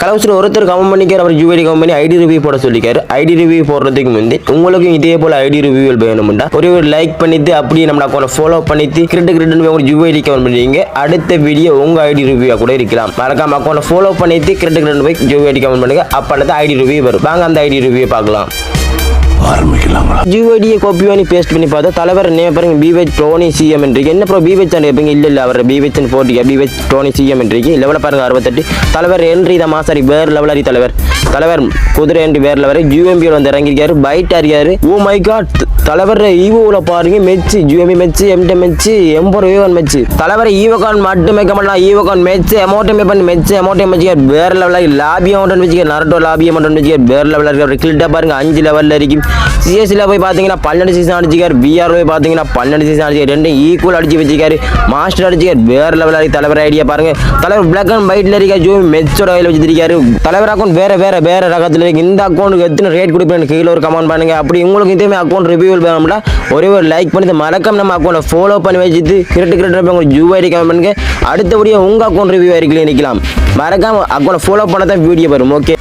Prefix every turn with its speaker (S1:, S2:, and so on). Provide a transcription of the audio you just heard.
S1: கலவசில் ஒருத்தர் கமெண்ட் பண்ணிக்கார், அவர் UID comment பண்ணி ID review போட சொல்லிக்காரு. ஐடி ரிவ்யூ போடுறதுக்கு முந்தி உங்களுக்கும் இதே போல ஐடி ரிவ்யூவில் வேணும்னா ஒரு லைக் பண்ணிட்டு அப்படியே நம்ம அக்கௌண்ட் ஃபாலோ பண்ணிட்டு கிரிட்டு உங்க யூஐடி கமெண்ட் பண்ணுவீங்க. அடுத்த வீடியோ உங்க ஐடி ரிவ்யூ கூட இருக்கலாம். மறக்காம அக்கௌண்ட் ஃபாலோ பண்ணிட்டு கிரிட்டு போய் யூஐடி கமெண்ட் பண்ணுங்க. அப்போ ஐடி ரிவ்யூ வரும். வாங்க அந்த ஐடி ரிவ்யூ பார்க்கலாம். யூஐடியை காப்பி பண்ணி பேஸ்ட் பண்ணி பார்த்தா தலைவர் நேம் பாருங்க, பிவெச் டோனி சிஎம் இருக்கு. என்ன ப்ரோ பிவெச் இருப்பீங்க? இல்ல அவர் பிவெச் போட்டிங்க, பிவெச் டோனி சிஎம் இருக்கு. லெவல பாருங்க 68. தலைவர் என்ட்ரி தான் மாசாரி வேற லெவலரி தலைவர் குதிரை என்ட்ரி வேற லெவலரி. யூஎம்பியில் வந்து இறங்கிருக்காரு, பைட் அறியாரு. ஓ மை காட், தலைவர் ஈவோல பாருங்க மெச்சு, யூஎம்பி மெச்சு, எம்ட மெச்சு, எம்பர் மெச்சு. தலைவர் ஈவோகான் மட்டும் மேக்க மாட்டான், ஈவோகான் மெச்சு அமௌண்ட் பண்ணி மெச்சு அமௌண்ட் மெச்சுக்கார் வேற லெவலரி. லாபி அமௌண்ட் வச்சுக்கார், நரட்டோ லாபி அமௌண்ட் வச்சுக்கார் வேற லெவலரி. கில்ட்டா பாருங்க 5 லெவல்ல இருக்கு. சிஎஸ்சியில் போய் பார்த்தீங்கன்னா 12 சீசன் அடிச்சிக்கார். பிஆர் போய் பார்த்தீங்கன்னா 12 சீசன் அடிச்சிக்கார். ரெண்டும் ஈக்குவல் அடிச்சு வச்சிருக்காரு. மாஸ்டர் அடிச்சிக்கார் வேற லெவலில். தலைவர் ஐடியா பாருங்க, தலைவர் பிளாக் அண்ட் ஒயிட்ல இருக்கா, ஜூ மெச்சோட கையில் வச்சிருக்காரு. தலைவர் அக்கௌண்ட் வேற ரகத்தில் இருக்கு. இந்த அக்கௌண்ட்டுக்கு எத்தனை ரேட் கொடுப்பேன் கீழே ஒரு கமெண்ட் பண்ணுங்க. அப்படி உங்களுக்கு இதே அக்கௌண்ட் ரிவ்யூ வேணும்னா ஒரே ஒரு லைக் பண்ணி மறக்காம நம்ம அக்கௌண்ட்டை ஃபாலோ பண்ணி வச்சுட்டு கிரிட்டு உங்களுக்கு யூஐடி கமெண்ட் பண்ணுங்க. அடுத்தபடியாக உங்கள் அக்கௌண்ட் ரிவ்யூ ஆയിരിக்கலாம் நிற்கலாம். மறக்காம அக்கௌண்ட்டை ஃபாலோ பண்ண தான் வீடியோ வரும். ஓகே.